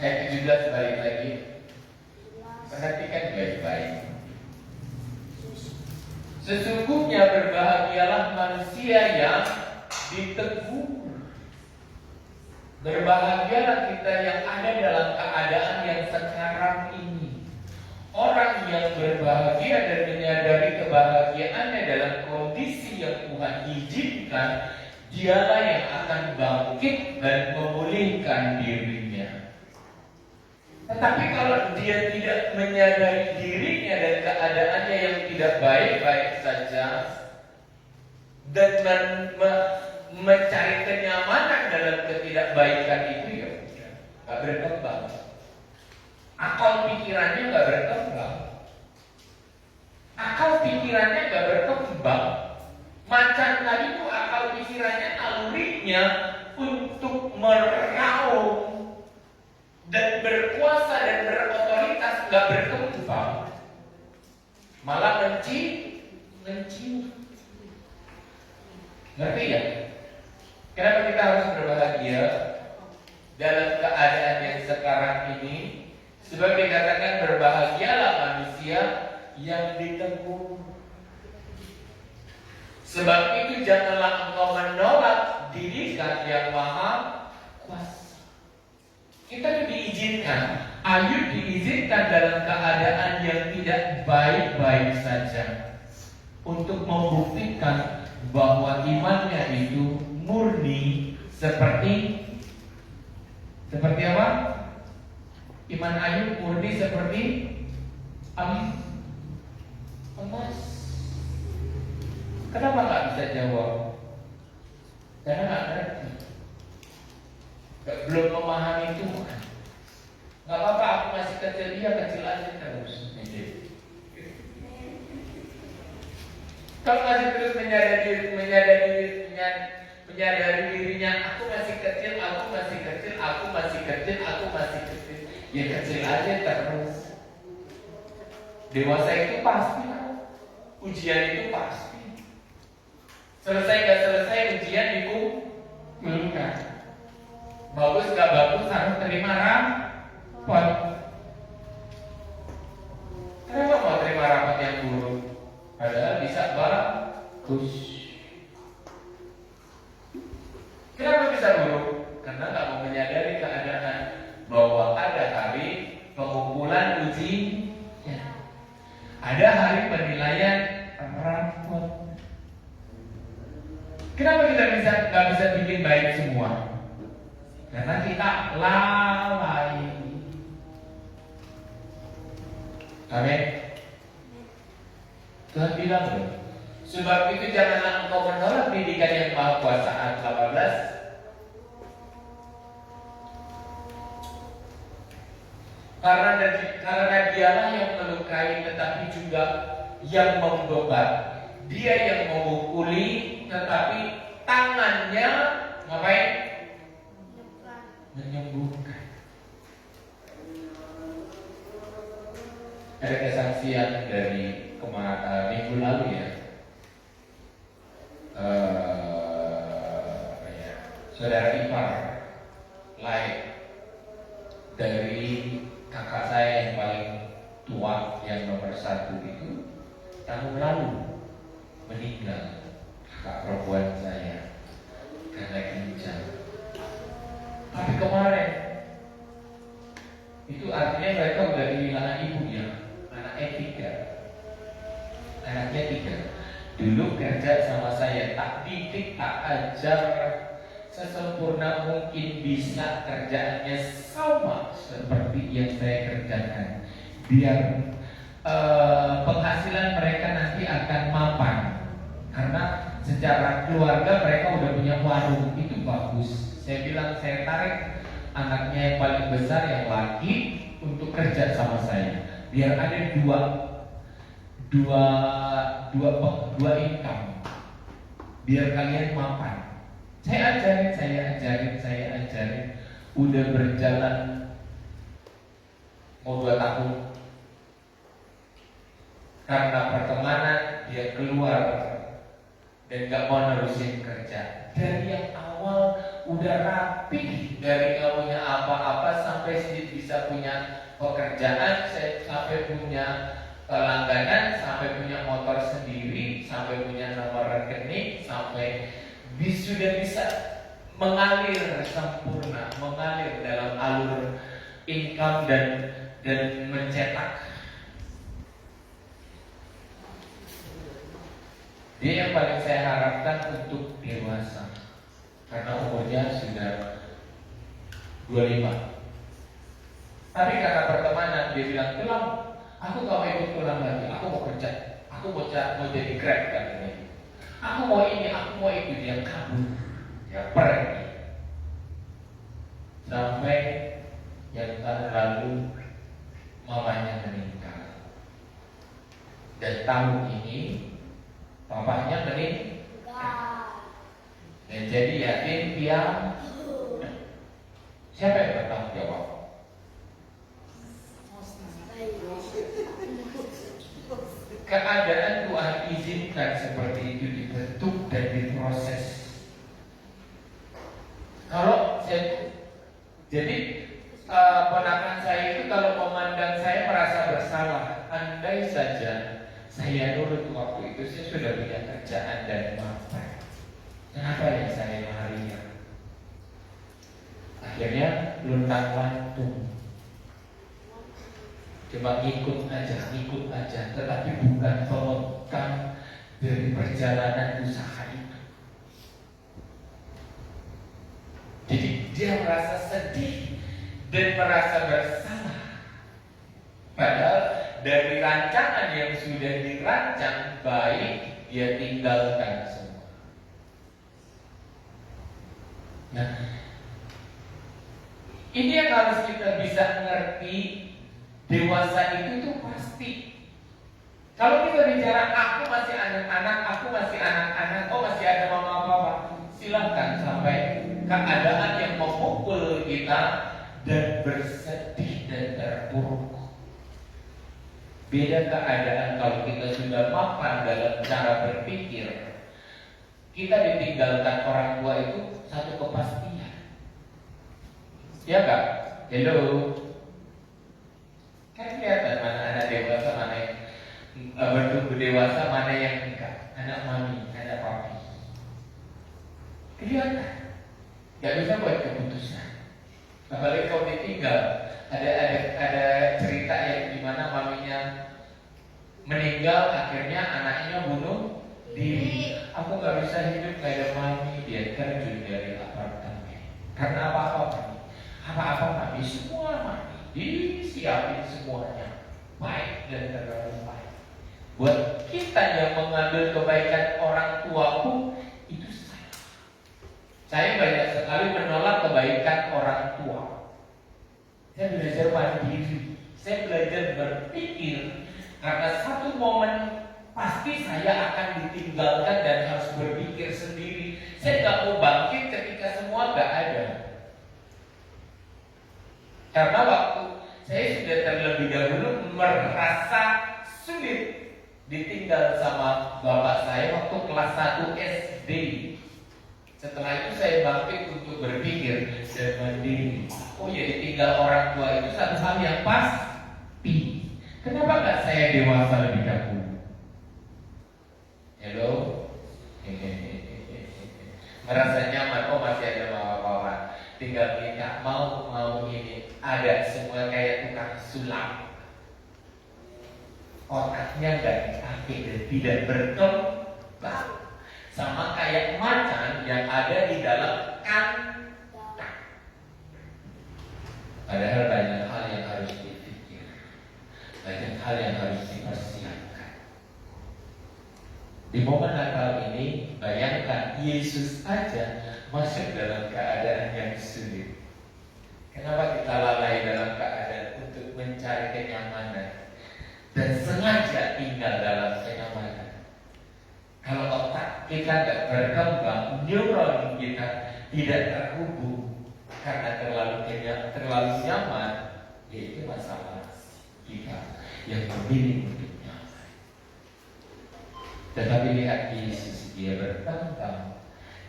17 balik lagi. Perhatikan baik-baik. Sesungguhnya berbahagialah manusia yang ditegur. Berbahagialah kita yang ada dalam keadaan yang sekarang ini. Orang yang berbahagia dan menyadari kebahagiaannya dalam kondisi yang Tuhan izinkan, dialah yang akan bangkit dan memulihkan dirinya. Tetapi kalau dia tidak menyadari dirinya dan keadaannya yang tidak baik-baik saja, dan mencari kenyamanan dalam ketidakbaikan itu, ya nggak berkembang. Akal pikirannya nggak berkembang. Macan tadi itu akal pikirannya, nalurinya untuk meraung dan berkuasa dan berotoritas nggak berkembang, malah mencium. Ngerti ya? Kenapa kita harus berbahagia dalam keadaan yang sekarang ini? Sebab dikatakan berbahagialah manusia yang ditegur. Sebab itu janganlah engkau menolak didikan yang Maha Kuasa. Kita diizinkan, Ayub diizinkan dalam keadaan yang tidak baik-baik saja, untuk membuktikan bahwa imannya itu murni seperti apa? Iman Ayub murni seperti emas. Kenapa nggak bisa jawab? Karena nggak ngerti, belum memahami Tuhan. Nggak apa-apa, aku masih kecil, dia kecil aja terus. Kalau masih terus menyadari dirinya, aku masih kecil, aku masih kecil, aku masih kecil, aku masih kecil. Ya kecil aja terus. Dewasa itu pasti, ujian itu pasti. Selesai gak selesai ujian dikumpulkan. Bagus gak bagus harus terima rapot. Kenapa mau terima rapot yang buruk? Padahal bisa bagus. Kenapa bisa buruk? Karena nggak mau menyadari keadaan bahwa ada hari pengumpulan ujian, ada hari penilaian rapot. Kenapa kita nggak bisa bikin baik semua? Karena kita lalai. Amin. Tuhan bilang loh, sebab itu janganlah engkau menolak didikan yang Maha Kuasa. Ayat 18. Karena dialah yang melukai tetapi juga yang membebat. Dia yang memukuli tetapi tangannya ngapain? Menyembuhkan. Ada kesaksian dari minggu lalu ya. Saudara ipar lain dari kakak saya yang paling tua, yang nomor 1 itu tahun lalu meninggal. Kakak perempuan saya karena ginjal. Tapi kemarin itu artinya mereka udah kehilangan ibunya, anaknya 3. Anaknya 3. Dulu kerja sama saya, tak didik, tak ajar sesempurna mungkin, bisa kerjaannya sama seperti yang saya kerjakan, biar penghasilan mereka nanti akan mapan. Karena secara keluarga mereka udah punya warung, itu bagus. Saya bilang saya tarik anaknya yang paling besar yang laki untuk kerja sama saya, biar ada dua income, biar kalian mapan. Saya ajarin. Udah berjalan mau 2 tahun. Karena pertemanan dia keluar dan gak mau nerusin kerja. Dari yang awal udah rapi, dari gak punya apa-apa sampai sedikit bisa punya pekerjaan, sampai punya langganan, sampai punya motor sendiri, sampai punya nomor rekening, sampai sudah bisa mengalir sempurna, mengalir dalam alur income dan mencetak. Dia yang paling saya harapkan untuk dewasa, karena umurnya sudah 25. Tapi karena pertemanan dia bilang, "Tulang, aku gak mau ikut pulang lagi, aku mau kerja, aku mau jadi Grab katanya. Aku mau ini, aku mau itu." Dia kabur, dia pergi. Sampai yang tahun lalu mamanya meninggal, dan tahun ini papanya meninggal. Dan jadi yatim piatu. Siapa yang bertanggung jawab? Keadaan Tuhan izinkan seperti itu dibentuk dan diproses. Kalau jadi ponakan saya itu kalau memandang saya merasa bersalah. Andai saja saya nurut waktu itu, saya sudah punya kerjaan dan mapan. Kenapa yang saya larinya? Akhirnya luntang-lantung. Cuma ngikut aja, tetapi bukan pemegang dari perjalanan usaha itu. Jadi dia merasa sedih dan merasa bersalah. Padahal dari rancangan yang sudah dirancang baik, dia tinggalkan semua. Nah, ini yang harus kita bisa ngerti. Dewasa itu tuh pasti. Kalau kita bicara aku masih anak-anak, oh masih ada mama papa, silahkan. keadaan yang memukul kita dan bersedih dan terpuruk. Beda keadaan kalau kita sudah mapan dalam cara berpikir. Kita ditinggalkan orang tua itu satu kepastian. Ya Kak? Hello. Kan kelihatan mana anak dewasa, mana yang bertumbuh dewasa, mana yang enggak. Anak mami, anak papi. Kelihatan. Gak bisa buat keputusan. Apalagi kalau ditinggal. Ada cerita yang dimana maminya meninggal, akhirnya anaknya bunuh diri. Aku gak bisa hidup gak ada mami. Dia terjun dari apartemen. Karena apa-apa mami, semua mami disiapin semuanya, baik dan terlalu baik. Buat kita yang mengambil kebaikan orang tua pun itu salah. Saya banyak sekali menolak kebaikan orang tua. Saya belajar mandiri, saya belajar berpikir, karena satu momen pasti saya akan ditinggalkan dan harus berpikir sendiri. Saya gak mau bangkit ketika semua gak ada. Karena waktu saya sudah terlebih dahulu merasa sulit ditinggal sama bapak saya waktu kelas 1 SD. Setelah itu saya bangkit untuk berpikir dan mandiri. Oh ya, ditinggal orang tua itu satu hal yang pasti. Kenapa nggak saya dewasa lebih dahulu? Hello? Merasa nyaman, oh masih ada kawan-kawan. Tinggal kita mau ini. Ada semua kayak tukang sulap. Otaknya nggak dipakai dan tidak berkembang. Sama kayak macan yang ada di dalam kandang. Padahal banyak hal yang harus dipikir, banyak hal yang harus dipersiapkan. Di momen Natal ini, bayangkan Yesus aja masuk dalam keadaan yang sulit. Kenapa kita lalai dalam keadaan untuk mencari kenyamanan dan sengaja tinggal dalam kenyamanan? Kalau otak kita tidak berkembang, neuron kita tidak terhubung karena terlalu nyaman, itu masalah kita yang memilih untuk nyaman. Tetapi lihat Yesus, dia berkembang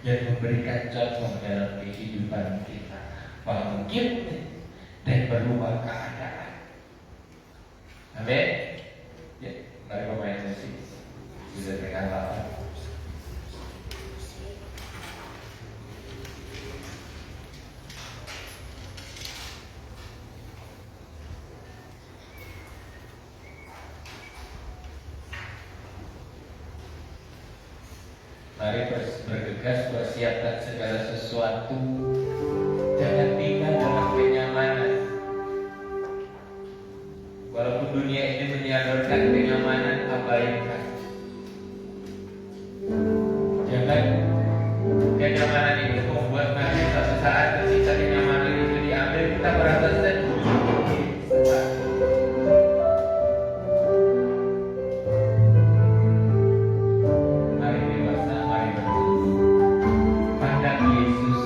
dan memberikan contoh dalam kehidupan kita, bangkit dan berubah keadaan. Amin. Ya, mari pemain musik. Sudah tekan lawan. Mari bergegas, persiapkan segala sesuatu. Jangan tinggal dalam kenyamanan. Walaupun dunia ini menyalurkan kenyamanan, abaikan. Jangan kenyamanan itu membuat nanti suatu saat ketika kenyamanan itu diambil, kita merasa sedih. Mari dewasa, mari bertumbuh. Pandang Yesus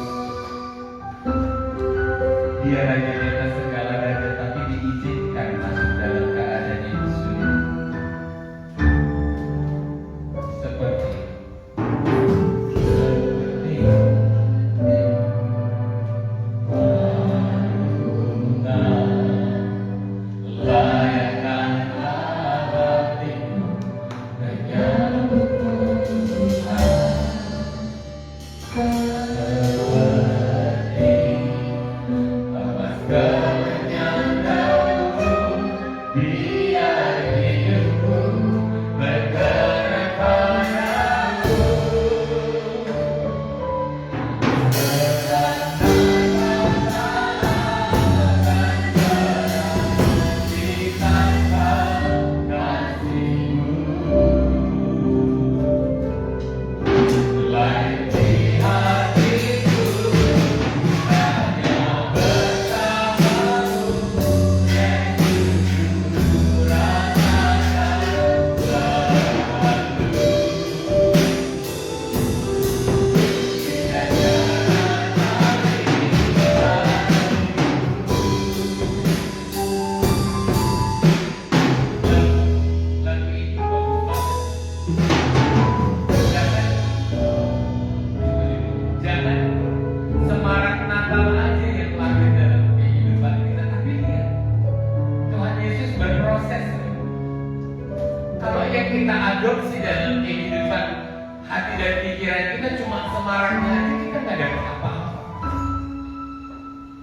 marahnya aja kita nggak dapat apa-apa.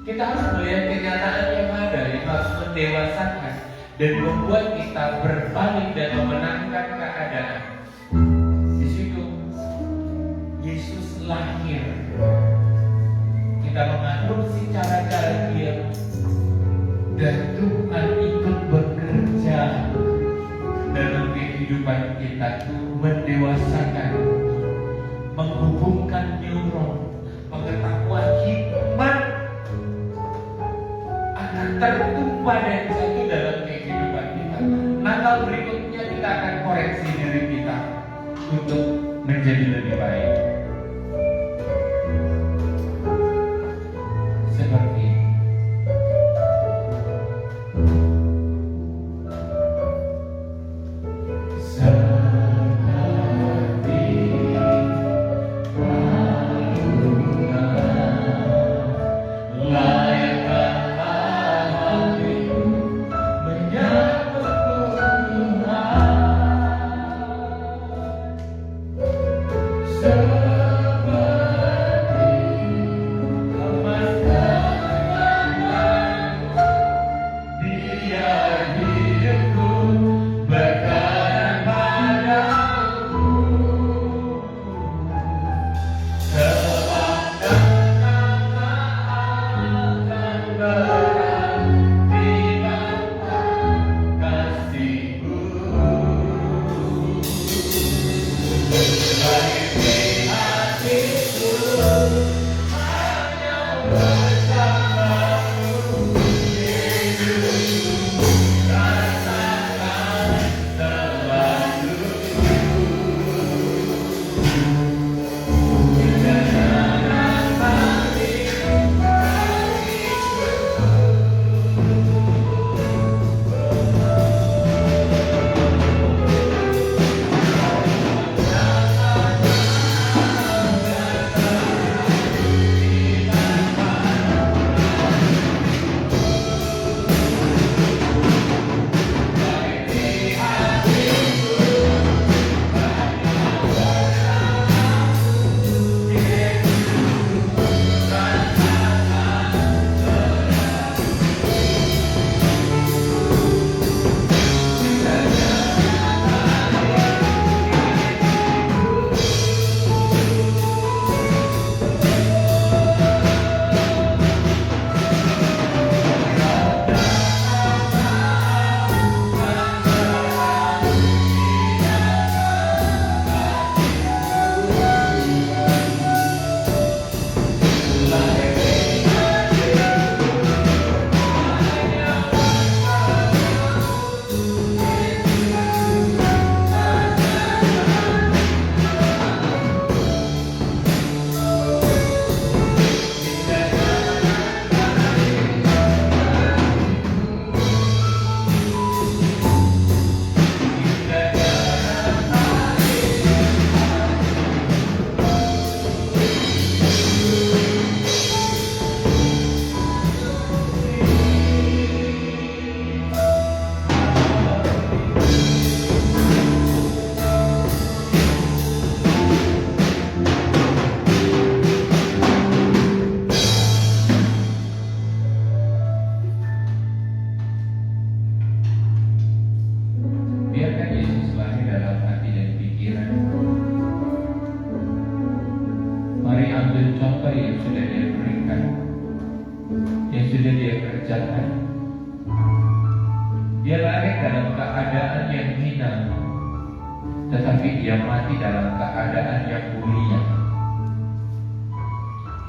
Kita harus melihat kenyataan yang ada yang harus mendewasakan dan membuat kita berbalik dan memenangkan keadaan. Di situ Yesus lahir. Kita mengadopsi cara-cara Dia dan Tuhan ikut bekerja dalam kehidupan kita, mendewasakan, menghubungkan neuron, pengetahuan hikmat akan tertumpah dan jatuh dalam kehidupan kita. Natal berikutnya kita akan koreksi diri kita untuk menjadi lebih baik. Seperti Dia lahir dalam keadaan yang hina, tetapi dia mati dalam keadaan yang mulia.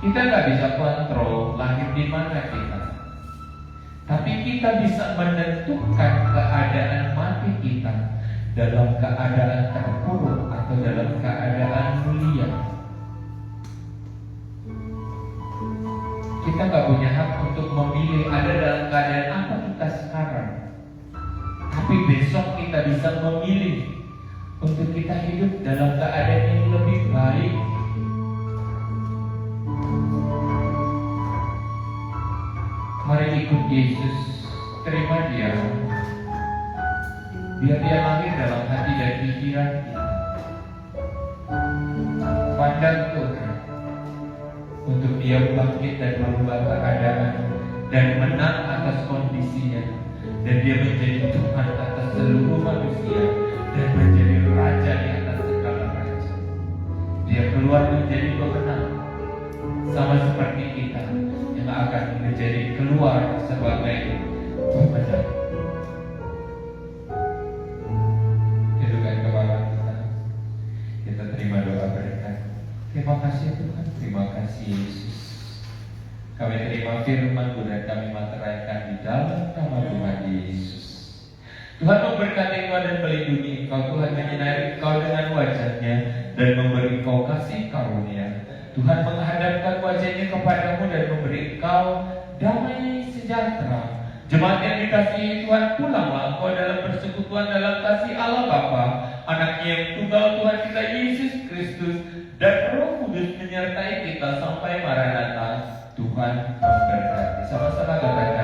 Kita nggak bisa kontrol lahir di mana kita, tapi kita bisa menentukan keadaan mati kita dalam keadaan terpuruk atau dalam keadaan mulia. Kita nggak punya hak untuk memilih ada dalam keadaan apa kita sekarang. Tapi besok kita bisa memilih untuk kita hidup dalam keadaan yang lebih baik. Mari ikut Yesus, terima Dia, biar Dia lahir dalam hati dan pikiran kita. Pandang Tuhan, dia bangkit dan merubah keadaan dan menang atas kondisinya, dan dia menjadi Tuhan atas seluruh manusia dan menjadi raja di atas segala raja. Dia keluar menjadi pemenang, sama seperti kita yang akan menjadi keluar sebagai pemenang. Hidupkan kepala kita terima doa berkat. Terima kasih Tuhan, terima kasih Yesus. Kami terima firman-Mu dan kami materaikan di dalam nama Tuhan Yesus. Tuhan memberkati Engkau dan melindungi Engkau. Tuhan menyinari Engkau dengan wajah-Nya dan memberi Engkau kasih karunia. Tuhan menghadapkan wajah-Nya kepadamu dan memberi Engkau damai sejahtera. Jemaat yang dikasihi Tuhan, pulanglah engkau dalam persekutuan dalam kasih Allah Bapa, Anaknya yang tunggal Tuhan kita Yesus Kristus, dan Roh Kudus menyertai kita sampai Maranatha. Tuhan memberkati. Sama-sama katakan